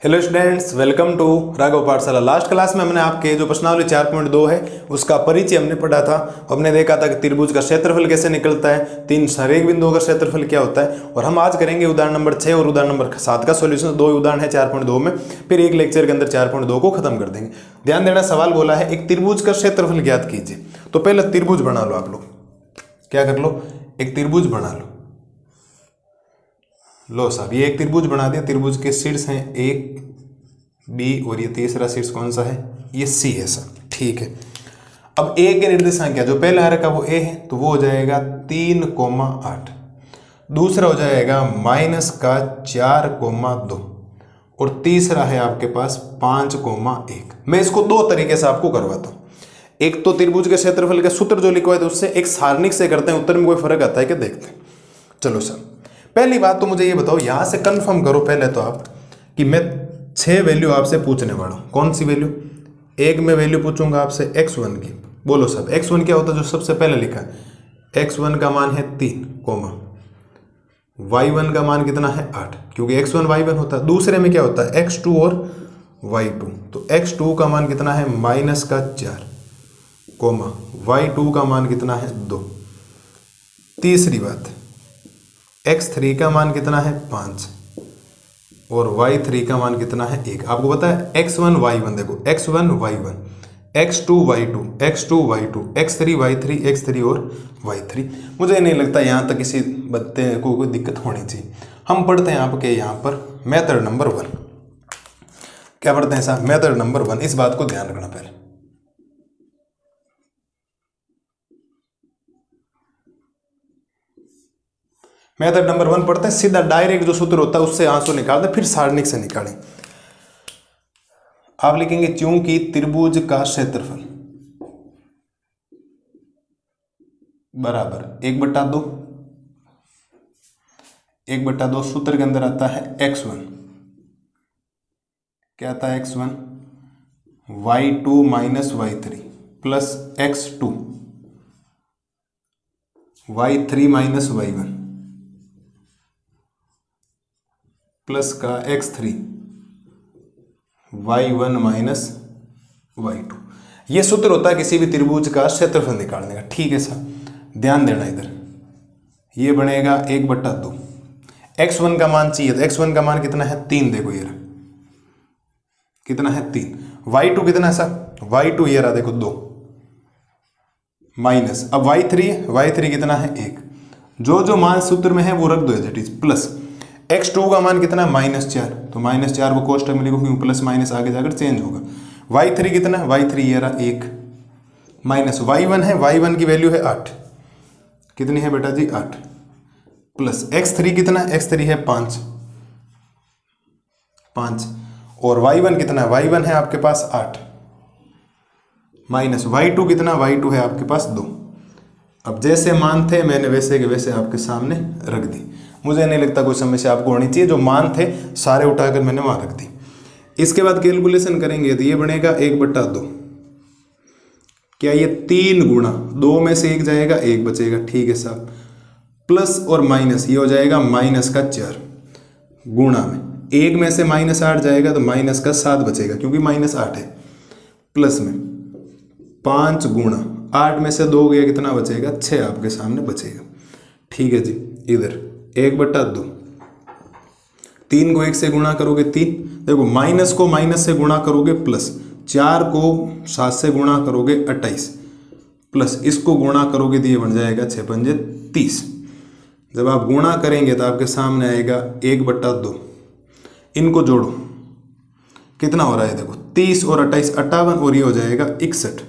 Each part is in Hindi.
Hello students, welcome to Raghav Pathshala. Last class में हमने आपके जो प्रश्नावली 4.2 है उसका परिचय हमने पढ़ा था। हमने देखा था कि त्रिभुज का क्षेत्रफल कैसे निकलता है, तीन सरेख बिंदुओं का क्षेत्रफल क्या होता है। और हम आज करेंगे उदाहरण नंबर 6 और उदाहरण नंबर 7 का सॉल्यूशन। दो उदाहरण है 4.2 में, फिर एक लेक्चर के अंदर 4.2 को खत्म कर देंगे। ध्यान देना, सवाल बोला है एक त्रिभुज का क्षेत्रफल ज्ञात कीजिए। तो पहले त्रिभुज बना लो। आप लोग क्या कर लो, एक त्रिभुज बना लो। लो साहब, ये एक त्रिभुज बना दिया। त्रिभुज के शीर्ष हैं एक, बी और ये तीसरा शीर्ष कौन सा है, ये सी है सर। ठीक है, अब ए के निर्देशांक क्या, जो पहला है वो ए है तो वो हो जाएगा 3,8। दूसरा हो जाएगा -4,2 और तीसरा है आपके पास 5,1। मैं इसको दो तरीके से आपको करवाता हूँ। एक तो त्रिभुज के क्षेत्रफल के सूत्र जो लिखवा है उससे, एक सारणिक से करते हैं। उत्तर में कोई फर्क आता है क्या, देखते हैं। चलो सर, पहली बात तो मुझे ये बताओ, यहां से कंफर्म करो पहले तो आप कि मैं 6 वैल्यू आपसे पूछने वाला हूं। कौन सी वैल्यू? एक में वैल्यू पूछूंगा आपसे x1 की। बोलो सब, x1 क्या होता है? जो सबसे पहले लिखा है x1 का मान है 3, y1 का मान कितना है 8, क्योंकि x1 y1 होता है। दूसरे में क्या होता है x2 और y2, तो x2 का मान कितना है -4, y2 का मान कितना है 2। तीसरी बात, x3 का मान कितना है 5 और y3 का मान कितना है 1। आपको पता है x1 y1, देखो x1 y1, x2 y2, x2 y2, x3 y3, x3 और y3। मुझे नहीं लगता यहाँ तक किसी बच्चे को कोई दिक्कत होनी चाहिए। हम पढ़ते हैं आपके यहाँ पर मेथड नंबर 1। क्या पढ़ते हैं साहब? Method number 1। इस बात को ध्यान रखना पहले। मेथड नंबर 1 पढ़ते हैं, सीधा डायरेक्ट जो सूत्र होता है उससे आंसर निकालते हैं, फिर सारणिक से निकालें। आप लिखेंगे चूंकि त्रिभुज का क्षेत्रफल बराबर 1/2, 1/2 सूत्र के अंदर आता है x1। क्या आता है x1? y2 minus y3 plus x2 y3 minus y1 plus का x3 y1 माइनस y2। ये सूत्र होता है किसी भी त्रिभुज का क्षेत्रफल निकालने का। ठीक है सर, ध्यान देना इधर। ये बनेगा 1/2। x1 का मान चाहिए तो x1 का मान कितना है 3, देखो ये रहा, कितना है 3। y2 कितना है सर? y2 ये रहा, देखो 2 माइनस, अब y3 कितना है 1। जो जो मान सूत्र में है वो रख दो as it is, plus x2 का मान कितना है -4, तो -4 को कोष्टक में लिखो क्योंकि प्लस माइनस आगे जाकर चेंज होगा। y3 कितना है? y3 ये रहा 1 माइनस y1 है, y1 की वैल्यू है 8। कितनी है बेटा जी? 8 प्लस x3 कितना है? x3 है 5 और y1 कितना है? y1 है आपके पास 8 माइनस y2 कितना? y2 है आपके पास 2। अब जैसे मान थे मैंने वैसे के वैसे आपके सामने रख दी। मुझे नहीं लगता कोई समस्या आपको होनी चाहिए। जो मान थे सारे उठाकर मैंने वहां रख दी। इसके बाद कैलकुलेशन करेंगे तो ये बनेगा 1/2। क्या ये 3 गुणा 2 में से 1 जाएगा, 1 बचेगा। ठीक है साहब, प्लस और माइनस ये हो जाएगा -4 गुणा में 1 में से -8 जाएगा तो -7 बचेगा क्योंकि -8 है, प्लस में 5 गुणा 8 में से 2 गया, कितना बचेगा? 6 आपके सामने बचेगा। ठीक है जी, इधर 1/2, 3 को 1 से गुणा करोगे 3, देखो माइनस को माइनस से गुणा करोगे प्लस, 4 को 7 से गुणा करोगे 28 प्लस इसको गुणा करोगे तो ये बन जाएगा 6×5 30। जब आप गुणा करेंगे तो आपके सामने आएगा 1/2। इनको जोड़ो, कितना हो रहा है? देखो 30 और 28 58 और ये हो जाएगा 61।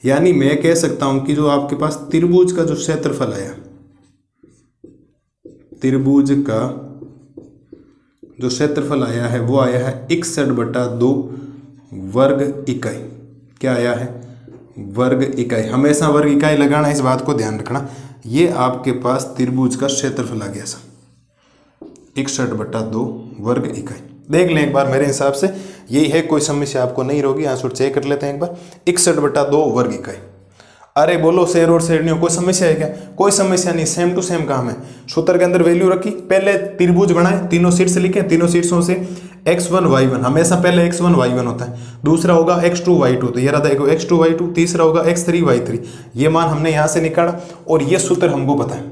यानी मैं कह सकता हूं कि जो आपके पास त्रिभुज का जो क्षेत्रफल आया, त्रिभुज का जो क्षेत्रफल आया है वो आया है 61/2 वर्ग इकाई। क्या आया है? वर्ग इकाई। हमेशा वर्ग इकाई लगाना, इस बात को ध्यान रखना। ये आपके पास त्रिभुज का क्षेत्रफल आ गया सर 61/2 वर्ग इकाई। देख लें एक बार, मेरे हिसाब से यही है, कोई समस्या आपको नहीं होगी। आंसर चेक कर लेते हैं एक बार। 61/2 वर्ग इकाई। अरे बोलो शेर और शेरनियों, कोई समस्या है क्या? कोई समस्या नहीं, सेम टू सेम काम है। सूत्र के अंदर वैल्यू रखी, पहले त्रिभुज बनाए, तीनों शीर्ष लिखे, तीनों शीर्षों से x1 y1, हमेशा पहले x1 y1 होता है, दूसरा होगा x2 y2, तो ये रहा देखो x2 y2, तीसरा होगा x3 y3। ये मान हमने यहाँ से निकाला और ये सूत्र हमको पता है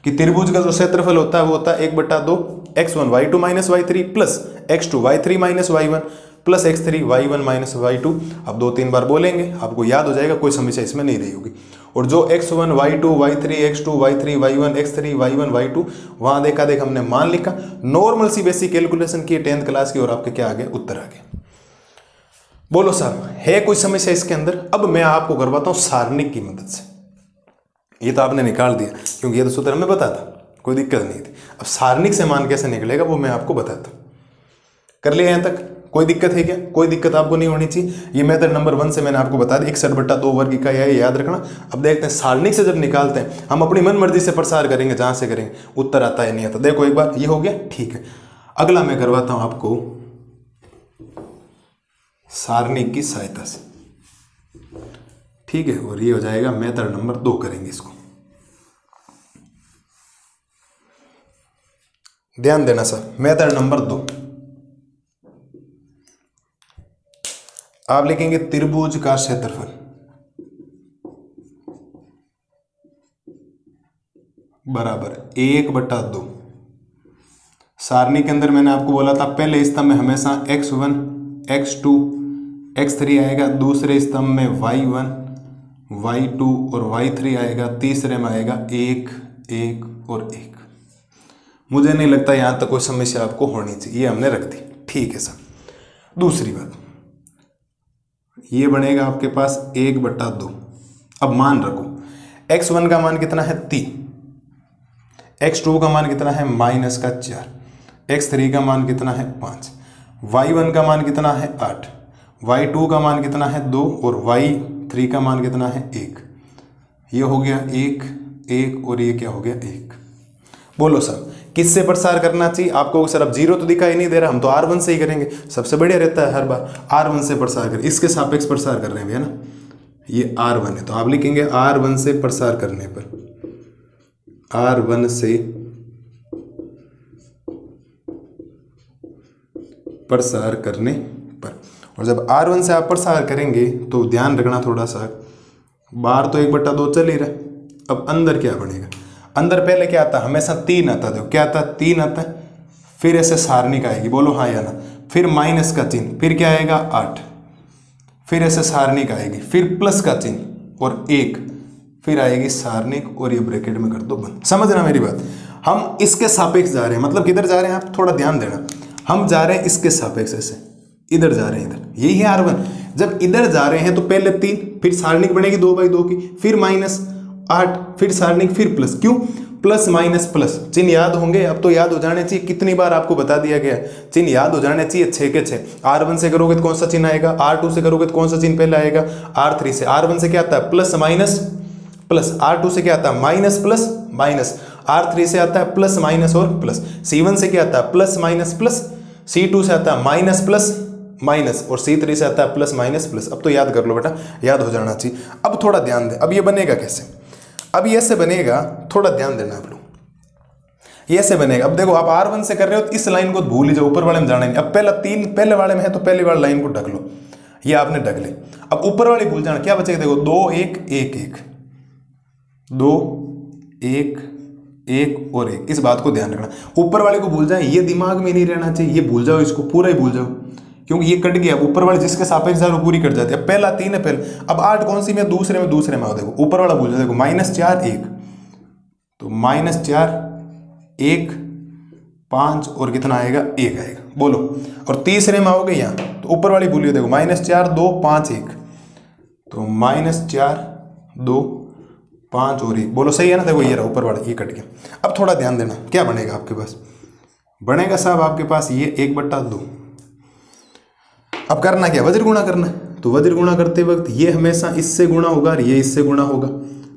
कि त्रिभुज का जो क्षेत्रफल होता है वो होता है 1/2 x1 y2 minus y3 plus x2 y3 minus y1 plus x3 y1 minus y2। अब 2-3 बार बोलेंगे, आपको याद हो जाएगा, कोई समस्या इसमें नहीं रही होगी। और जो x1 y2 y3 x2 y3 y1 x3 y1 y2 वहां देखा हमने मान लिखा, नॉर्मल सी बेसिक कैलकुलेशन की 10th क्लास की, और आपके क्या आ गया, उत्तर आ गया। बोलो साहब, है कोई समस्या इसके अंदर? अब मैं आपको करवाता हूं सारणिक की मदद से। ये तो आपने निकाल दिया क्योंकि ये तो सूत्र हमें पता था, कोई दिक्कत नहीं थी। अब सारणिक से मान कैसे निकलेगा वो मैं आपको बताता हूं। कर लिया यहां तक? कोई दिक्कत है क्या? कोई दिक्कत आपको नहीं होनी चाहिए। ये मेथड नंबर 1 से मैंने आपको बता दिया, 61/2 वर्ग इकाई है, याद रखना। अब देखते हैं सारणिक से जब निकालते हैं हम अपनी मन मर्जी से प्रसार करेंगे, जहां से करेंगे, उत्तर आता है नहीं आता। देखो एक बार ये हो गया, ठीक है। अगला मैं करवाता हूं आपको सारणिक की सहायता से, ठीक है। और ये हो जाएगा मेथड नंबर 2, करेंगे इसको। ध्यान देना सर, मेथड नंबर 2 आप लिखेंगे त्रिभुज का क्षेत्रफल बराबर 1/2। सारणी के अंदर मैंने आपको बोला था पहले स्तंभ में हमेशा x1 x2 x3 आएगा, दूसरे स्तंभ में y1 y2 और y3 आएगा, तीसरे में आएगा 1 1 और 1। मुझे नहीं लगता यहां तक कोई समस्या आपको होनी चाहिए, ये हमने रख दी, ठीक है सर। दूसरी बात, ये बनेगा आपके पास 1/2। अब मान रखो x1 का मान कितना है 3, x2 का मान कितना है -4, x3 का मान कितना है 5, y1 का मान कितना है 8, y2 का मान कितना है 2 और y3 का मान कितना है 1। ये हो गया 1 1 और ये क्या हो गया 1। बोलो सर किससे प्रसार करना चाहिए आपको? सर अब 0 तो दिखाई नहीं दे रहा, हम तो R1 से ही करेंगे, सबसे बढ़िया रहता है हर बार R1 से प्रसार करें। इसके सापेक्ष प्रसार कर रहे हैं भैया ना, ये R1 है, तो आप लिखेंगे R1 से प्रसार करने पर, R1 से प्रसार करने पर। और जब R1 से आप प्रसार करेंगे तो ध्यान रखना थोड़ा सा, बाहर तो 1/2 चल ही रहा। अब अंदर क्या बनेगा? अंदर पहले क्या आता? हमेशा 3 आता। देखो क्या आता? 3 आता है, फिर ऐसे सारणिक आएगी, बोलो हाँ या ना, फिर माइनस का चिन्ह, फिर क्या आएगा 8, फिर ऐसे सारणिक आएगी, फिर प्लस का चिन्ह और 1, फिर आएगी सारणिक और ये ब्रैकेट में कर दो बंद। समझना मेरी बात, हम इसके सापेक्ष जा रहे हैं, मतलब किधर जा रहे हैं आप थोड़ा ध्यान देना, हम जा रहे हैं इसके सापेक्ष, ऐसे इधर जा रहे हैं, इधर, यही है R1। जब इधर जा रहे हैं तो पहले 3, फिर सारणिक बनेगी 2/2 की, फिर -8, फिर सारणिक, फिर प्लस। क्यों? प्लस माइनस प्लस चिन्ह याद होंगे, अब तो याद हो जाने चाहिए, कितनी बार आपको बता दिया गया, चिन्ह याद हो जाने चाहिए 6 के 6। R1 से करोगे तो कौन सा चिन्ह आएगा, R2 से करोगे तो कौन सा चिन्ह पहले आएगा, R3 से। R1 से क्या आता है प्लस माइनस प्लस, R2 से क्या आता है माइनस प्लस माइनस, R3 से आता है प्लस माइनस और प्लस, C1 से क्या आता है प्लस माइनस प्लस, C2 से आता है माइनस प्लस माइनस और C3 से आता है प्लस माइनस प्लस। अब तो याद कर लो बेटा, याद हो जाना चाहिए। अब थोड़ा ध्यान दे, अब ये बनेगा कैसे? अब ये ऐसे बनेगा, थोड़ा ध्यान देना आप लोग, ये ऐसे बनेगा। अब देखो आप R1 से कर रहे हो तो इस लाइन को भूल ही जाओ, ऊपर वाले में जाना नहीं। अब पहला 3 पहले वाले में है तो पहली वाली लाइन को ढक लो, ये आपने ढक ले। अब ऊपर वाली भूल जाना, क्या बचेगा? देखो 2 1 1 1 2 1 1 और 1। इस बात को ध्यान रखना, ऊपर वाले को भूल जाए, ये दिमाग में नहीं रहना चाहिए, ये भूल जाओ, इसको पूरा ही भूल जाओ, क्योंकि ये कट गया। ऊपर वाले जिसके सापेक्ष वो पूरी कट जाती है। अब पहला 3 है पहले, अब 8 कौन सी में? दूसरे में, दूसरे में आओ, देखो ऊपर वाला भूल जाओ, देखो -4 1, तो -4 1 5 और कितना आएगा 1 आएगा, बोलो। और तीसरे में आओगे यहाँ तो ऊपर वाली भूलिए, देखो -4 2 5 1, तो -4 2 5 और 1, बोलो सही है ना? देखो ये रहा ऊपर वाला, ये कट गया। अब थोड़ा ध्यान देना, क्या बनेगा आपके पास? बनेगा साहब आपके पास ये 1/2। अब करना क्या? वज्र गुणा करना है। तो वज्र गुणा करते वक्त ये हमेशा इससे गुणा होगा और ये इससे गुणा होगा।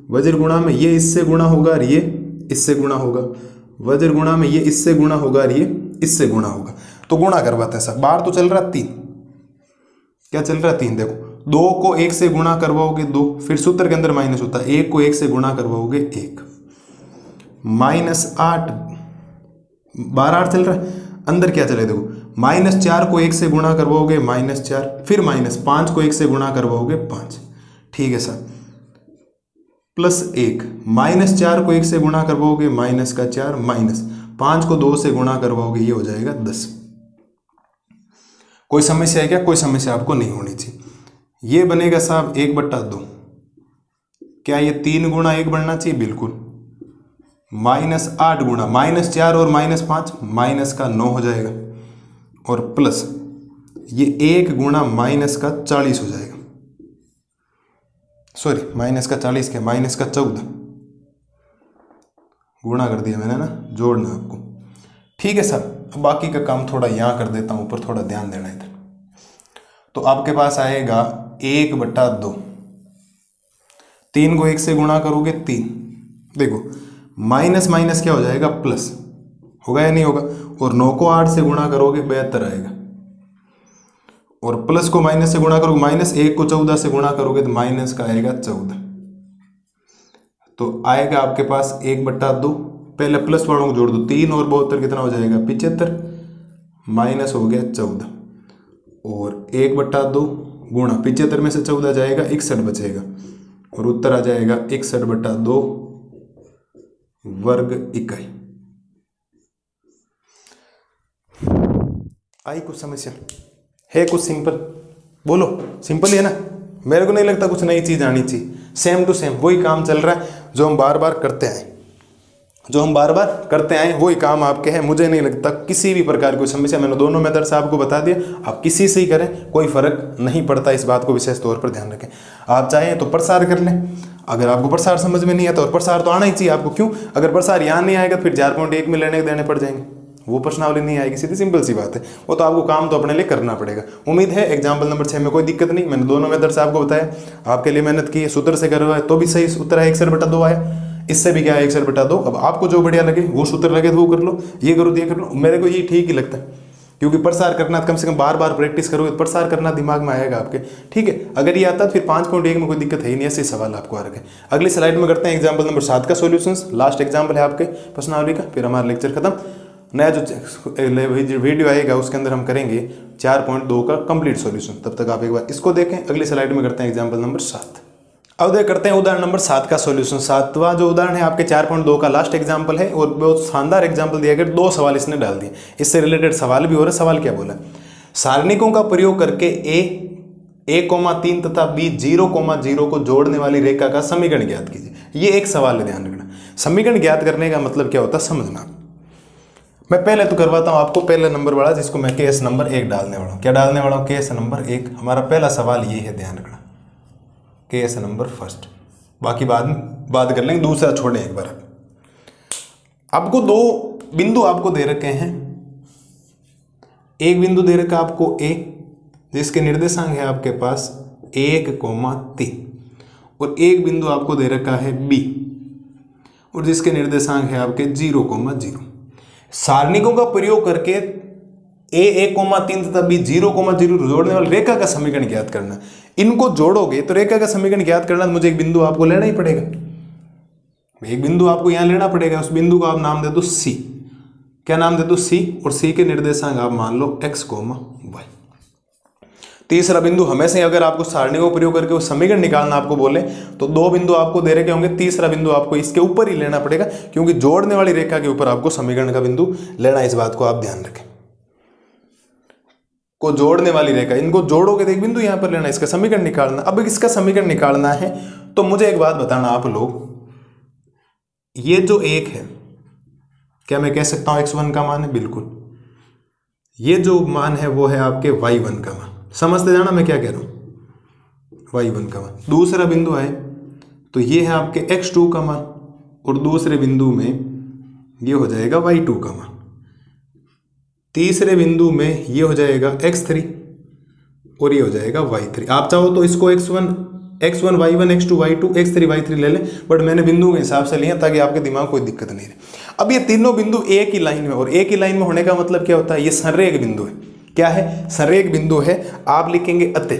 वज्र गुणा में ये इससे गुणा होगा और ये इससे गुणा होगा। वज्र गुणा में ये इससे गुणा होगा और ये इससे गुणा होगा। तो गुणा करवाते हैं सर। बाहर तो चल रहा 3, क्या चल रहा 3, देखो 2 को 1 से गुणा करवाओगे 2, फिर सूत्र के अंदर माइनस होता है, 1 को 1 से गुणा करवाओगे 1, -8 12 8 चल रहा है, अंदर क्या चले देखो -4 को 1 से गुणा करवाओगे -4, फिर -5 को 1 से गुणा करवाओगे 5, ठीक है सर, +1, -4 को 1 से गुणा करवाओगे -4, -5 को 2 से गुणा करवाओगे, ये हो जाएगा 10। कोई समस्या है क्या? कोई समस्या आपको नहीं होनी चाहिए। ये बनेगा साहब 1/2। क्या ये 3 गुणा 1 बनना चाहिए? बिल्कुल। -8 गुणा -4 और -5 -9 हो जाएगा, और प्लस ये 1 गुणा -40 हो जाएगा, सॉरी -40 क्या, -14 गुणा कर दिया मैंने ना, जोड़ना आपको, ठीक है सर। अब बाकी का काम थोड़ा यहाँ कर देता हूँ, ऊपर थोड़ा ध्यान देना इधर। तो आपके पास आएगा 1/2, 3 को 1 से गुणा करोगे 3, देखो माइनस माइनस क्या हो जाएगा, प्लस होगा या नहीं होगा, और 9 को 8 से गुणा करोगे 72 आएगा, और प्लस को माइनस से गुणा करोगे, -1 को 14 से गुणा करोगे तो माइनस का आएगा 14, तो आएगा आपके पास 1/2। पहले प्लस वालों को जोड़ दो, 3 और 72 कितना हो जाएगा, 75, माइनस हो गया 14, और 1/2 गुणा 75 में से 14 जाएगा 61 बचेगा, और उत्तर आ जाएगा 61/2 वर्ग इकाई। आई कुछ समस्या है? कुछ सिंपल बोलो, सिंपल ही है ना? मेरे को नहीं लगता कुछ नई चीज आनी चाहिए, सेम टू सेम वही काम चल रहा है जो हम बार बार करते आए, वही काम आपके हैं। मुझे नहीं लगता किसी भी प्रकार की समस्या, मैंने दोनों मेथड से आपको बता दिया, आप किसी से ही करें कोई फर्क नहीं पड़ता, इस बात को विशेष तौर पर ध्यान रखें। आप चाहें तो प्रसार कर लें, अगर आपको प्रसार समझ में नहीं आता, और प्रसार तो आना ही चाहिए आपको, क्यों? अगर प्रसार यहाँ नहीं आएगा फिर 4.1 में लेने देने पड़ जाएंगे, वो प्रश्नावली नहीं आएगी, सीधी सिंपल सी बात है। वो तो आपको काम तो अपने लिए करना पड़ेगा। उम्मीद है एग्जाम्पल नंबर 6 में कोई दिक्कत नहीं, मैंने दोनों मेथड से आपको बताया, आपके लिए मेहनत की, सूत्र से करवाए तो भी सही उत्तर है 61/2 आया, इससे भी क्या है 61/2। अब आपको जो बढ़िया लगे, वो सूत्र लगे तो वो कर लो, ये करो तो ये कर लो, मेरे को ये ठीक ही लगता है, क्योंकि प्रसार करना कम से कम बार बार प्रैक्टिस करोगे, प्रसार करना दिमाग में आएगा आपके, ठीक है। अगर ये आता है फिर 5.1 में कोई दिक्कत है ही नहीं, ऐसे सवाल आपको आ रखे। अगली स्लाइड में करते हैं एग्जाम्पल नंबर 7 का सॉल्यूशंस, लास्ट एग्जाम्पल है आपके प्रश्नावली का, फिर हमारा लेक्चर खत्म। नया जो वीडियो आएगा उसके अंदर हम करेंगे 4.2 का कंप्लीट सॉल्यूशन, तब तक आप एक बार इसको देखें। अगली स्लाइड में करते हैं एग्जाम्पल नंबर 7। अब देख करते हैं उदाहरण नंबर 7 का सॉल्यूशन। 7वां जो उदाहरण है आपके 4.2 का लास्ट एग्जाम्पल है, और बहुत शानदार एग्जाम्पल दिया गया, 2 सवाल इसने डाल दिए, इससे रिलेटेड सवाल भी हो रहा है। सवाल क्या बोला, सारणिकों का प्रयोग करके a,3 तथा b 0,0 को जोड़ने वाली रेखा का समीकरण ज्ञात कीजिए। ये एक सवाल है, ध्यान रखना। समीकरण ज्ञात करने का मतलब क्या होता है समझना। मैं पहले तो करवाता हूं आपको पहले नंबर वाला, जिसको मैं केस नंबर 1 डालने वाला हूं। क्या डालने वाला हूं? Case number 1। हमारा पहला सवाल ये है, ध्यान रखना, केस नंबर फर्स्ट, बाकी बात कर लेंगे, दूसरा छोड़ें एक बार। आपको 2 बिंदु आपको दे रखे हैं, एक बिंदु दे रखा आपको A, जिसके निर्देशांक है आपके पास 1,3, और एक बिंदु आपको दे रखा है B, और जिसके निर्देशांक है आपके 0,0। सारणिकों का प्रयोग करके a 1,3 तथा b 0,0 जोड़ने वाली रेखा का समीकरण ज्ञात करना। इनको जोड़ोगे तो रेखा का समीकरण ज्ञात करना, मुझे एक बिंदु आपको लेना ही पड़ेगा, एक बिंदु आपको यहां लेना पड़ेगा। उस बिंदु को आप नाम दे दो C। क्या नाम दे दो? C, और C के निर्देशांक आप मान लो x, y। तीसरा बिंदु हमेशा अगर आपको सारणी को प्रयोग करके वो समीकरण निकालना आपको बोले तो 2 बिंदु आपको दे रखे होंगे, तीसरा बिंदु आपको इसके ऊपर ही लेना पड़ेगा, क्योंकि जोड़ने वाली रेखा के ऊपर आपको समीकरण का बिंदु लेना, इस बात को आप ध्यान रखें। को जोड़ने वाली रेखा, इनको जोड़ोगे तो एक बिंदु यहां पर लेना, इसका समीकरण निकालना। अब इसका समीकरण निकालना है तो मुझे एक बात बताना आप लोग, ये जो 1 है, क्या मैं कह सकता हूं x1 का मान है? बिल्कुल। ये जो मान है वो है आपके y1 का मान। समझते जाना मैं क्या कह रहा हूं, y1 का मान। दूसरा बिंदु है तो ये है आपके x2 का मान, और दूसरे बिंदु में ये हो जाएगा y2 का मान। तीसरे बिंदु में ये हो जाएगा x3, और ये हो जाएगा y3। आप चाहो तो इसको x1 y1 x2 y2 x3 y3 ले लें, बट मैंने बिंदु के हिसाब से लिया ताकि आपके दिमाग कोई दिक्कत नहीं रहे। अब ये तीनों बिंदु एक ही लाइन में, और एक ही लाइन में होने का मतलब क्या होता है, ये संरेख बिंदु है। क्या है? संरेख बिंदु है। आप लिखेंगे अतः,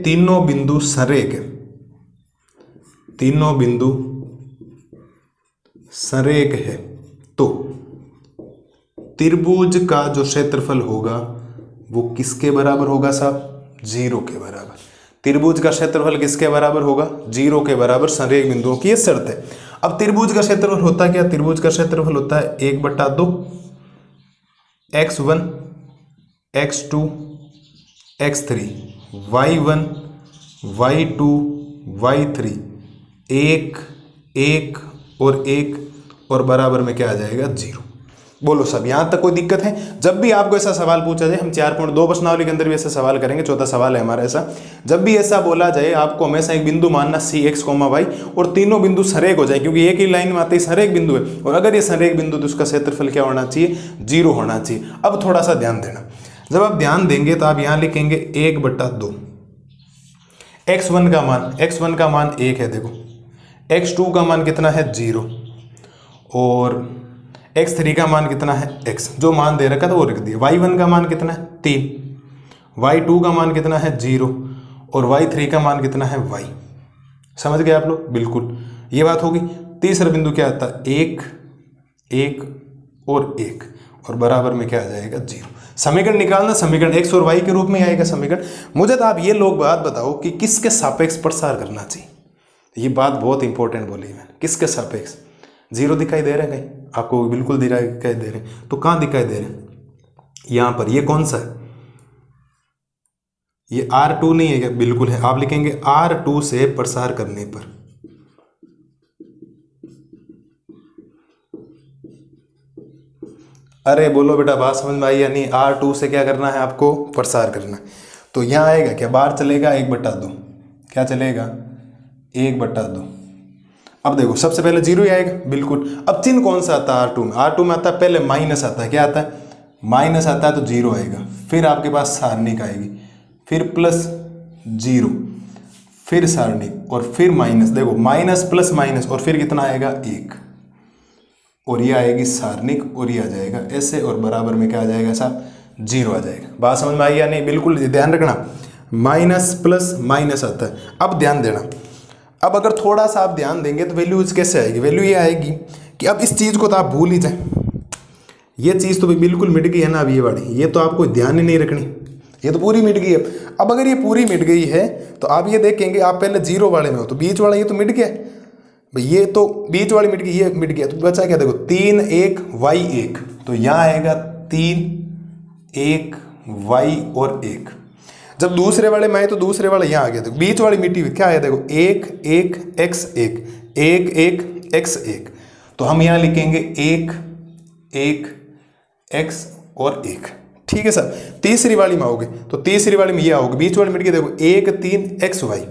तीनों बिंदु संरेख है, तीनों बिंदु संरेख है तो त्रिभुज का जो क्षेत्रफल होगा वो किसके बराबर होगा साहब? 0 के बराबर। त्रिभुज का क्षेत्रफल किसके बराबर होगा? 0 के बराबर संरेख बिंदुओं की ये शर्त है। अब त्रिभुज का क्षेत्रफल होता क्या? त्रिभुज का क्षेत्रफल होता है 1/2 x1 x2 x3 y1 y2 y3 1 1 और 1 और बराबर में क्या आ जाएगा? 0। बोलो सब, यहां तक कोई दिक्कत है? जब भी आपको ऐसा सवाल पूछा जाए, हम 4.2 प्रश्नावली के अंदर भी ऐसा सवाल करेंगे, चौथा सवाल है हमारा ऐसा, जब भी ऐसा बोला जाए आपको हमेशा एक बिंदु मानना cx, y और तीनों बिंदु संरेख हो जाए, क्योंकि एक ही लाइन में आते ही संरेख बिंदु है, और अगर ये संरेख बिंदु तो उसका क्षेत्रफल क्या होना चाहिए? 0 होना चाहिए। अब थोड़ा सा ध्यान देना, जब आप ध्यान देंगे तो आप यहां लिखेंगे 1/2 x1 का मान 1 है, देखो x2 का मान कितना है? 0 और x3 का मान कितना है? x, जो मान दे रखा था वो रख दिया। y1 का मान कितना है? 3, y2 का मान कितना है? 0 और y3 का मान कितना है? y। समझ गए आप लोग? बिल्कुल, ये बात होगी। तीसरा बिंदु क्या आता है? 1 1 और 1 और बराबर में क्या आ जाएगा? 0। समीकरण निकालना, समीकरण x और y के रूप में आएगा समीकरण। मुझे तो आप ये लोग बात बताओ कि किसके सापेक्ष प्रसार करना चाहिए? ये बात बहुत इंपॉर्टेंट बोली मैंने, किसके सापेक्ष? 0 दिखाई दे रहा है कहीं आपको? बिल्कुल दिखाई दे रहे हैं। तो कहाँ दिखाई दे रहे हैं? यहां पर। ये कौन सा है? ये R2 नहीं है क्या? बिल्कुल है। आप लिखेंगे R2 से प्रसार करने पर। अरे बोलो बेटा, बात समझ में आई या नहीं? R2 से क्या करना है आपको? प्रसार करना है। तो यहां आएगा क्या? बार चलेगा 1/2। क्या चलेगा? 1/2। अब देखो, सबसे पहले 0 ही आएगा, बिल्कुल। अब चिन्ह कौन सा आता है R2 में? R2 में आता है पहले माइनस आता है। क्या आता है? माइनस आता है, तो 0 आएगा। फिर आपके पास सारणिक आएगी, फिर +0, फिर सारणिक और फिर माइनस। देखो माइनस प्लस माइनस और फिर कितना आएगा? 1 और ये आएगी सारणिक और ये आ जाएगा ऐसे और बराबर में क्या आ जाएगा साहब? 0 आ जाएगा। बात समझ में आई या नहीं? बिल्कुल ध्यान रखना, माइनस प्लस माइनस आता है। अब ध्यान देना, अब अगर थोड़ा सा आप ध्यान देंगे तो वैल्यूज कैसे आएगी? वैल्यू ये आएगी कि अब इस चीज़ को तो आप भूल ही जाए, ये चीज़ तो बिल्कुल मिट गई है ना। अब ये वाली, ये तो आपको ध्यान ही नहीं रखनी, ये तो पूरी मिट गई है। अब अगर ये पूरी मिट गई है तो आप ये देखेंगे, आप पहले 0 वाले में हो तो बीच वाला ये तो मिट गया भाई, ये तो बीच वाली मिट गई, ये मिट गया, तो बचा क्या? देखो 3 1 y 1, तो यहाँ आएगा 3 1 y और 1। जब दूसरे वाले में आए तो दूसरे वाले यहाँ आ गया, देखो बीच वाली मिट्टी हुई, क्या आया? देखो 1 1 x 1 1 1 x 1, तो हम यहाँ लिखेंगे 1 1 x और 1। ठीक है सर। तीसरी वाली में आओगे तो तीसरी वाली में ये आओगे, बीच वाली मिट गई, देखो 1 3 x y,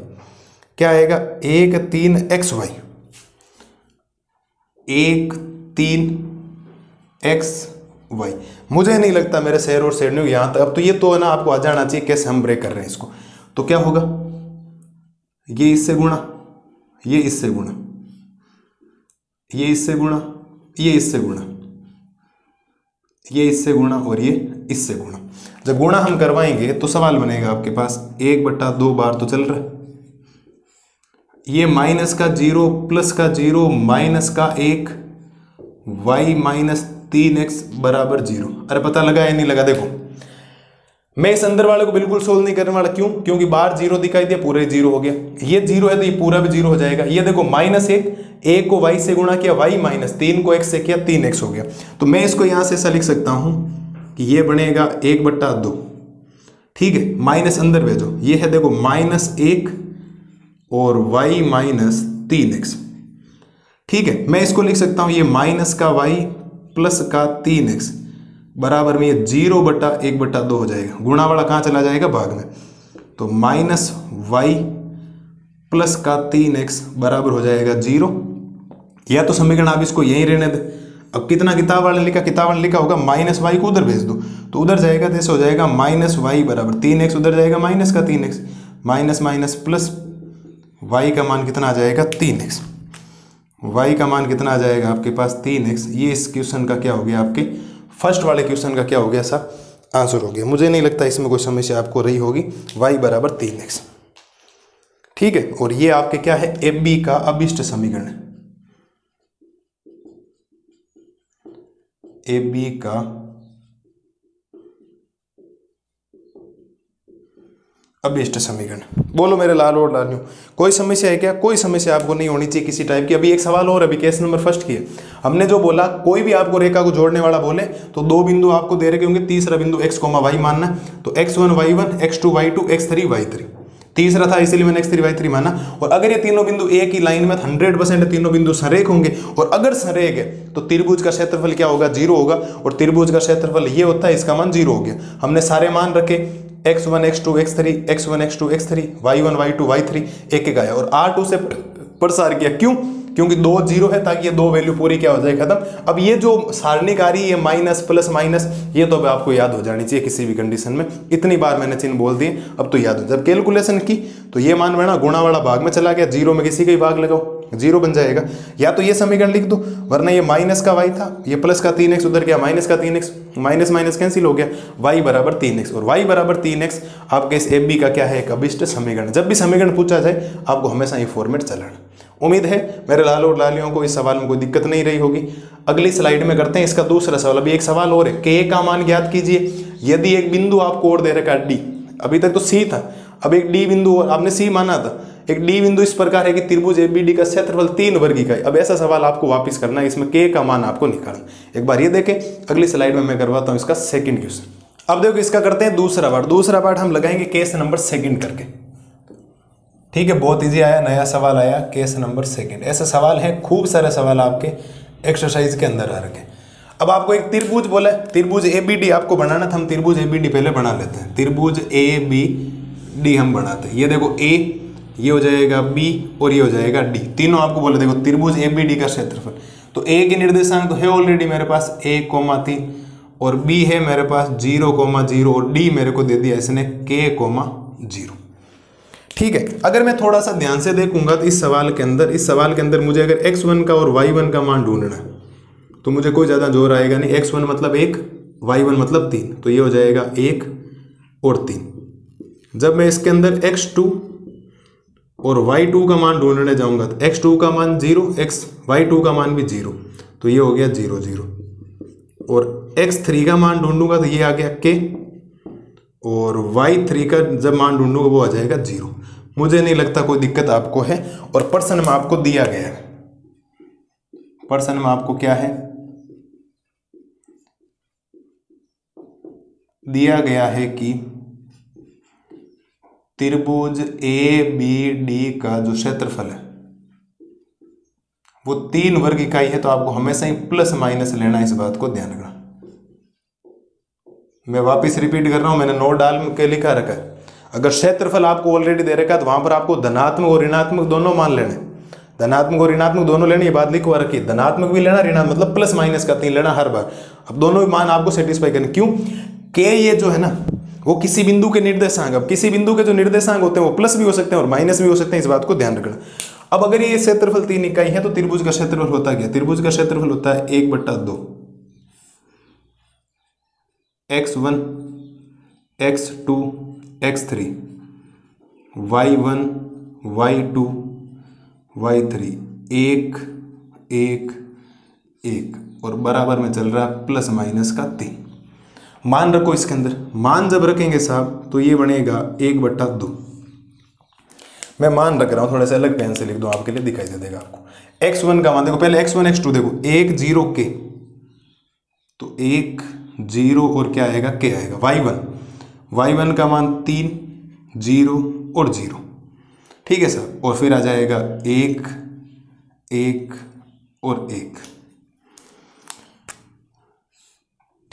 क्या आएगा? 1 3 x y 1 3 x y। मुझे नहीं लगता मेरे शेर और शेरनी यहाँ तक। अब तो ये तो है ना, आपको आ जाना चाहिए कैसे हम ब्रेक कर रहे हैं इसको। तो क्या होगा? ये इससे गुणा, ये इससे गुणा, ये इससे गुणा, ये इससे गुणा, ये इससे गुणा और ये इससे गुणा। जब गुणा हम करवाएंगे तो सवाल बनेगा आपके पास 1/2 बार तो चल रहा है, ये माइनस का 0 प्लस का 0 माइनस का 1 y माइनस 3x बराबर 0। अरे पता लगा या नहीं लगा? देखो मैं इस अंदर वाले को बिल्कुल सोल्व नहीं करने वाला, क्यों? क्योंकि बाहर 0 दिखाई दिया, पूरे 0 हो गया। ये 0 है तो ये पूरा भी 0 हो जाएगा। ये देखो -1, 1 को y से गुणा किया y माइनस 3 को x से किया 3x हो गया। तो मैं इसको यहां से ऐसा लिख सकता हूं कि ये बनेगा 1/2। ठीक है, माइनस अंदर भेजो, ये है देखो -1 और y माइनस 3x। ठीक है, मैं इसको लिख सकता हूं ये माइनस का y प्लस का 3x बराबर में ये 0/1/2 हो जाएगा। गुणा वाला कहाँ चला जाएगा? भाग में। तो -y प्लस का 3x बराबर हो जाएगा 0। या तो समीकरण आप इसको यहीं रहने दें। अब कितना किताब वाले लिखा? किताब वाले लिखा होगा -y को उधर भेज दो, तो उधर जाएगा तो ऐसे हो जाएगा -y बराबर 3x, उधर जाएगा माइनस का 3x, minus minus plus, y का मान कितना आ जाएगा? 3x। y का मान कितना आ जाएगा आपके पास? 3x। ये इस क्वेश्चन का क्या हो गया? आपके फर्स्ट वाले क्वेश्चन का क्या हो गया सर? आंसर हो गया। मुझे नहीं लगता इसमें कोई समस्या आपको रही होगी। y बराबर 3x। ठीक है, और ये आपके क्या है? AB का अभिष्ट समीकरण है। ए बी का अभिष्ट समीकरण। बोलो मेरे लाल और लालियों, कोई समस्या है क्या? कोई समस्या आपको नहीं होनी चाहिए किसी टाइप की। अभी एक सवाल और, अभी केस नंबर फर्स्ट की है। हमने जो बोला, कोई भी आपको रेखा को जोड़ने वाला बोले तो दो बिंदु आपको दे रखे होंगे, तीसरा बिंदु x, y मानना। तो x1 y1, x2 y2, x3 y3 तीसरा था, इसीलिए मैंने x3 y3 माना। और अगर ये तीनों बिंदु एक ही लाइन में 100% तीनों बिंदु संरेख होंगे, और अगर संरेख है तो त्रिभुज का क्षेत्रफल क्या होगा? 0 होगा। और त्रिभुज का क्षेत्रफल ये होता है, इसका मान 0 हो गया। हमने सारे मान रखे, x1 x2 x3, x1 x2 x3, y1 y2 y3 एक एक आया, और R2 से प्रसार किया। क्यों? क्योंकि 2 0 है, ताकि ये दो वैल्यू पूरी क्या हो जाए, खत्म। अब ये जो सारणिकारी है माइनस प्लस माइनस, ये तो अब आपको याद हो जानी चाहिए किसी भी कंडीशन में। इतनी बार मैंने चिन्ह बोल दिए, अब तो याद हो। जब कैलकुलेशन की तो ये मान बना गुणा वाला भाग में चला गया, 0 में किसी का ही भाग लगाओ, 0 बन जाएगा। या तो ये समीकरण लिख दो, वरना ये माइनस का y था, ये प्लस का 3x उधर गया, माइनस का 3x, माइनस माइनस कैंसिल हो गया, y बराबर 3x। और y बराबर 3x आपके इस AB का क्या है? एक अभिष्ट समीकरण। जब भी समीकरण पूछा जाए आपको हमेशा ये फॉर्मेट चलाना। उम्मीद है मेरे लाल और लालियों को इस सवाल में कोई दिक्कत नहीं रही होगी। अगली स्लाइड में करते हैं इसका दूसरा सवाल। अभी एक सवाल और है, k का मान ज्ञात कीजिए। यदि एक बिंदु आपको और दे रखा है d, अभी तक तो c था, अब एक d बिंदु और आपने c माना था। एक d बिंदु इस प्रकार है कि त्रिभुज ABD का क्षेत्रफल 3 वर्ग इकाई। अब ऐसा सवाल आपको वापस करना है, इसमें k का मान आपको निकालना। एक बार ये देखें, अगली स्लाइड में मैं करवाता हूँ इसका सेकंड क्वेश्चन। अब देखो इसका करते हैं दूसरा पार्ट। दूसरा पार्ट हम लगाएंगे केस नंबर सेकंड करके। ठीक है, बहुत इजी आया, नया सवाल आया, केस नंबर सेकंड। ऐसे सवाल है, खूब सारे सवाल आपके एक्सरसाइज के अंदर आ रखे। अब आपको एक त्रिभुज बोला है, त्रिभुज ABD आपको बनाना था। हम त्रिभुज ABD पहले बना लेते हैं। त्रिभुज ABD हम बनाते हैं। ये देखो A, ये हो जाएगा B और ये हो जाएगा D। तीनों आपको बोले, देखो त्रिभुज ABD का क्षेत्रफल। तो A के निर्देशांक तो है ऑलरेडी मेरे पास 1,3, और B है मेरे पास 0,0, और D मेरे को दे दिया इसने K,0। ठीक है, अगर मैं थोड़ा सा ध्यान से देखूंगा तो इस सवाल के अंदर मुझे अगर x1 का और y1 का मान ढूंढना है तो मुझे कोई ज़्यादा जोर आएगा नहीं। x1 मतलब 1, y1 मतलब 3, तो ये हो जाएगा 1 और 3। जब मैं इसके अंदर x2 और y2 का मान ढूंढने जाऊंगा तो x2 का मान 0, y2 का मान भी 0, तो ये हो गया 0 0। और x3 का मान ढूंढूंगा तो ये आ गया k, और y3 का जब मान ढूंढूंगा वो आ जाएगा 0। मुझे नहीं लगता कोई दिक्कत आपको है। और प्रश्न में आपको दिया गया है, प्रश्न में आपको क्या है दिया गया है कि त्रिभुज ABD का जो क्षेत्रफल है वो 3 वर्ग इकाई है। तो आपको हमेशा ही प्लस माइनस लेना, इस बात को ध्यान रखना। मैं वापस रिपीट कर रहा हूं, मैंने नोट डाल के लिखा रखा है। अगर क्षेत्रफल आपको ऑलरेडी दे रखा है तो वहां पर आपको धनात्मक और ऋणात्मक दोनों मान लेने, धनात्मक और ऋणात्मक दोनों लेने। ये बात लिखवा रखी, धनात्मक भी लेना, ऋणात्मक मतलब प्लस माइनस का 3 लेना हर बार। अब दोनों मान आपको सेटिस्फाई करने। क्यों? के ये जो है ना वो किसी बिंदु के निर्देशांक, अब किसी बिंदु के जो निर्देशांक होते हैं वो प्लस भी हो सकते हैं और माइनस भी हो सकते हैं, इस बात को ध्यान रखना। अब अगर ये क्षेत्रफल 3 इकाई है तो त्रिभुज का क्षेत्रफल होता क्या? त्रिभुज का क्षेत्रफल होता है 1/2 x1 x2 x3 y1 y2 y3 1 1 1, और बराबर में चल रहा है प्लस माइनस का 3। मान रखो इसके अंदर, मान जब रखेंगे साहब तो ये बनेगा 1/2। मैं मान रख रहा हूं, थोड़ा सा अलग पेन से लिख दो आपके लिए, दिखाई दे देगा आपको। x1 का मान देखो, पहले x1 x2 देखो, 1 0 k, तो 1 0 और क्या आएगा? k आएगा। y1 का मान 3 0 और 0, ठीक है सर। और फिर आ जाएगा 1 1 और 1,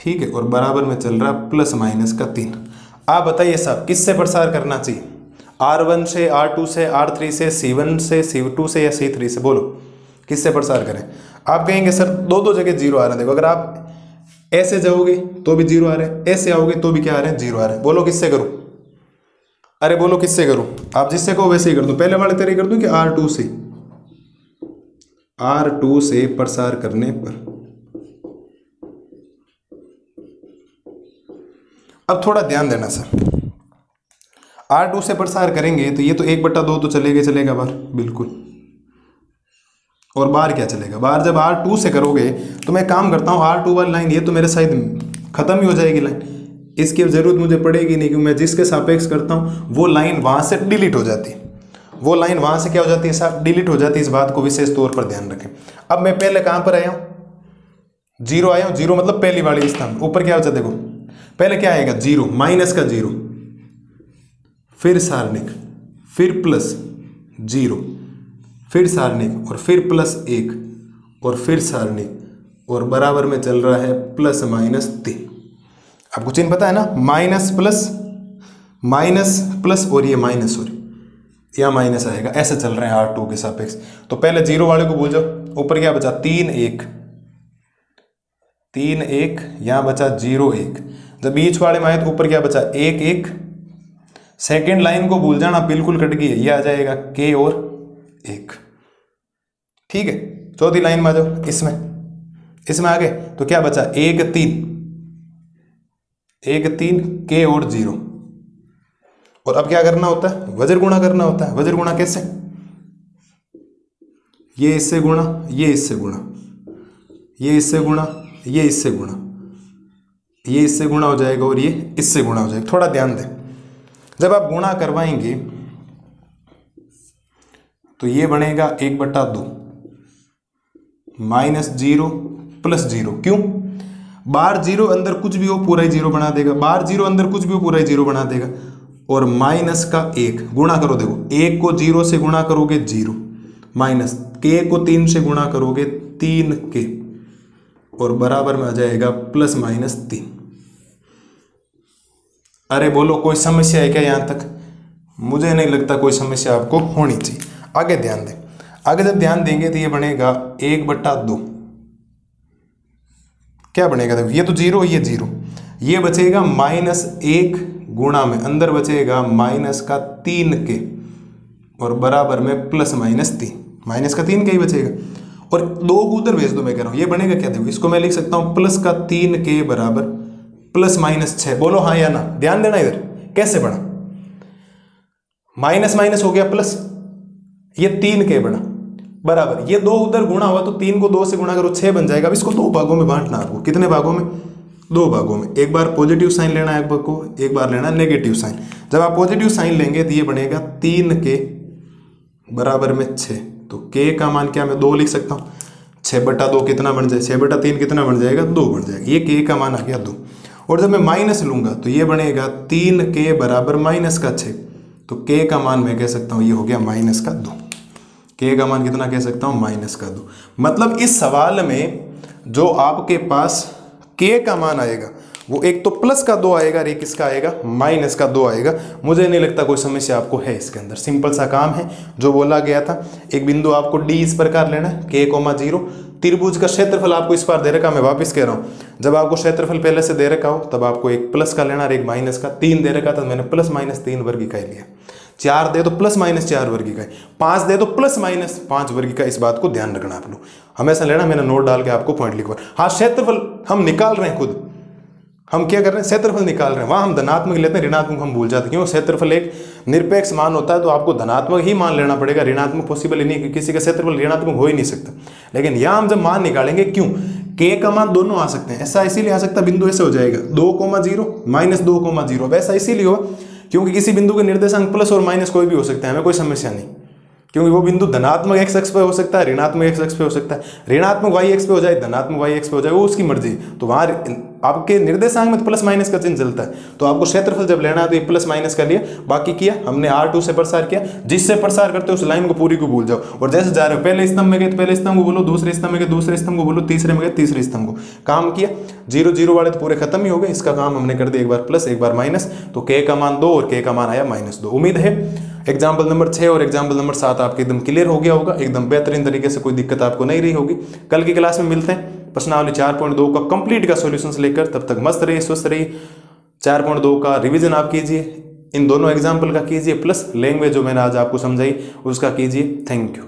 ठीक है, और बराबर में चल रहा प्लस माइनस का 3। आप बताइए साहब किससे प्रसार करना चाहिए? R1 से, R2 से, R3 से, C1 से, C2 से या C3 से? बोलो किससे प्रसार करें? आप कहेंगे सर दो जगह 0 आ रहे हैं। देखो, अगर आप ऐसे जाओगे तो भी 0 आ रहे हैं, ऐसे आओगे तो भी क्या आ रहे हैं? 0 आ रहे हैं। बोलो किससे करूं? अरे बोलो किससे करूं? आप जिससे कहो वैसे ही कर दो। पहले वाले तरीके कर दूं कि R2 से प्रसार करने पर। अब थोड़ा ध्यान देना सर, R2 से प्रसार करेंगे तो ये तो 1/2 तो चलेगा बाहर, बिल्कुल। और बाहर क्या चलेगा, बाहर जब R2 से करोगे तो मैं काम करता हूँ R2 वाली लाइन ये तो मेरे शायद खत्म ही हो जाएगी लाइन, इसकी जरूरत मुझे पड़ेगी नहीं, क्योंकि मैं जिसके सापेक्ष करता हूँ वो लाइन वहाँ से डिलीट हो जाती है, वो लाइन वहाँ से क्या हो जाती है साहब, डिलीट हो जाती है। इस बात को विशेष तौर पर ध्यान रखें। अब मैं पहले कहाँ पर आया हूँ, 0 आया हूँ, 0 मतलब पहली वाली स्तंभ, ऊपर क्या होता है देखो, पहले क्या आएगा 0, माइनस का 0, फिर सारणिक, फिर प्लस 0, फिर सारणिक और फिर प्लस 1 और फिर सारणिक और बराबर में चल रहा है प्लस माइनस 3। आपको चिन्ह पता है ना, माइनस प्लस और ये माइनस और यहाँ माइनस आएगा, ऐसे चल रहे हैं R2 के सापेक्ष। तो पहले 0 वाले को भूल जाओ, ऊपर क्या बचा 3 1, यहाँ बचा 0 1, जब बीच वाले में आए तो ऊपर क्या बचा 1 1, सेकेंड लाइन को भूल जाना, बिल्कुल कट गई है, ये आ जाएगा K और 1, ठीक है। चौथी लाइन में आ जाओ, इसमें आ गए तो क्या बचा 1 3 K और 0। और अब क्या करना होता है, वज्र गुणा करना होता है। वज्र गुणा कैसे, ये इससे गुणा, ये इससे गुणा, ये इससे गुणा, ये इससे गुणा, ये इससे गुणा हो जाएगा और ये इससे गुणा हो जाएगा। थोड़ा ध्यान दें, जब आप गुणा करवाएंगे तो ये बनेगा 1/2 -0 + 0। क्यों, बाहर 0 अंदर कुछ भी हो पूरा ही 0 बना देगा, बाहर 0 अंदर कुछ भी हो पूरा ही 0 बना देगा। और माइनस का 1 गुणा करो, देखो 1 को 0 से गुणा करोगे 0, माइनस K को 3 से गुणा करोगे 3K और बराबर में आ जाएगा प्लस माइनस 3। अरे बोलो कोई समस्या है क्या यहाँ तक? मुझे नहीं लगता कोई समस्या आपको होनी चाहिए। आगे ध्यान दें, आगे जब ध्यान देंगे तो ये बनेगा 1/2, क्या बनेगा देखो, ये तो 0, ये 0, ये बचेगा -1 गुणा में अंदर बचेगा माइनस का 3K और बराबर में प्लस माइनस 3, माइनस का 3K ही बचेगा। और 2 को उधर भेज दो, मैं कह रहा हूँ ये बनेगा क्या, देखो इसको मैं लिख सकता हूँ प्लस का 3K बराबर प्लस माइनस 6। बोलो हाँ या ना, ध्यान देना इधर कैसे बना, माइनस माइनस हो गया प्लस, ये 3K बना बराबर, ये 2 उधर गुणा हुआ तो 3 को 2 से गुणा करो 6 बन जाएगा। अब इसको 2 भागों में बांटना आपको, कितने भागों में, 2 भागों में। एक बार पॉजिटिव साइन लेना है एक भाग को, एक बार लेना नेगेटिव साइन। जब आप पॉजिटिव साइन लेंगे तो ये बनेगा 3K बराबर में 6, तो K का मान क्या मैं 2 लिख सकता हूँ, 6/2 कितना बन जाए, 6/3 कितना बन जाएगा 2 बन जाएगा, ये K का मान आ गया 2। और जब मैं माइनस लूंगा तो ये बनेगा 3K बराबर माइनस का 6, तो K का मान मैं कह सकता हूँ ये हो गया माइनस का 2। K का मान कितना कह सकता हूँ, माइनस का 2। मतलब इस सवाल में जो आपके पास K का मान आएगा वो एक तो प्लस का 2 आएगा और एक इसका आएगा माइनस का 2 आएगा। मुझे नहीं लगता कोई समस्या आपको है इसके अंदर, सिंपल सा काम है जो बोला गया था। एक बिंदु आपको D इस प्रकार लेना है, K, 0। त्रिभुज का क्षेत्रफल आपको इस बार दे रखा, मैं वापस कह रहा हूँ, जब आपको क्षेत्रफल पहले से दे रखा हो तब आपको एक प्लस का लेना और एक माइनस का। 3 दे रखा था, मैंने प्लस माइनस 3 वर्ग इकाई लिया। 4 दे तो प्लस माइनस 4 वर्ग इकाई, 5 दे तो प्लस माइनस 5 वर्ग इकाई। इस बात को ध्यान रखना आप लोग, हमेशा लेना, मैंने नोट डाल के आपको पॉइंट लिखवा। हाँ, क्षेत्रफल हम निकाल रहे हैं खुद, हम क्या कर रहे हैं, क्षेत्रफल निकाल रहे हैं, वहां हम धनात्मक लेते हैं, ऋणात्मक हम भूल जाते हैं। क्यों, क्षेत्रफल एक निरपेक्ष मान होता है तो आपको धनात्मक ही मान लेना पड़ेगा, ऋणात्मक पॉसिबल ही नहीं, किसी का क्षेत्रफल ऋणात्मक हो ही नहीं सकता। लेकिन यहाँ हम जब मान निकालेंगे, क्यों, K का मान दोनों आ सकते हैं, ऐसा इसीलिए आ सकता है, बिंदु ऐसे हो जाएगा 2,0 -2,0। वैसा इसीलिए होगा क्योंकि किसी बिंदु के निर्देशांक प्लस और माइनस कोई भी हो सकता है, हमें कोई समस्या नहीं, क्योंकि वो बिंदु धनात्मक x अक्ष पे हो सकता है, ऋणात्मक x अक्ष पे हो सकता है, ऋणात्मक y अक्ष पे हो जाए, धनात्मक y अक्ष पे हो जाए, वो उसकी मर्जी। तो वहाँ आपके निर्देशांक में तो प्लस माइनस का चिन्ह चलता है। तो आपको क्षेत्रफल जब लेना है तो ये प्लस माइनस का लिया, बाकी किया हमने R2 से प्रसार किया। जिससे प्रसार करते हो उस लाइन को पूरी को भूल जाओ, और जैसे जा रहे हो पहले स्तंभ में गए तो पहले स्तंभ को बोलो, दूसरे स्तंभ में गए दूसरे स्तंभ को बोलो, तीसरे में गए तीसरे स्तंभ को। काम किया, 0 0 वाले तो पूरे खत्म ही हो गए, इसका काम हमने कर दिया, एक बार प्लस एक बार माइनस, तो K का मान 2 और K का मान आया -2। उम्मीद है एग्जाम्पल नंबर 6 और एग्जाम्पल नंबर 7 आपके एकदम क्लियर हो गया होगा, एकदम बेहतरीन तरीके से, कोई दिक्कत आपको नहीं रही होगी। कल की क्लास में मिलते हैं प्रश्नावली 4.2 का कंप्लीट का सॉल्यूशंस लेकर। तब तक मस्त रहिए, स्वस्थ रहिए। 4.2 का रिवीजन आप कीजिए, इन दोनों एग्जाम्पल का कीजिए, प्लस लैंग्वेज जो मैंने आज आपको समझाई उसका कीजिए। Thank you.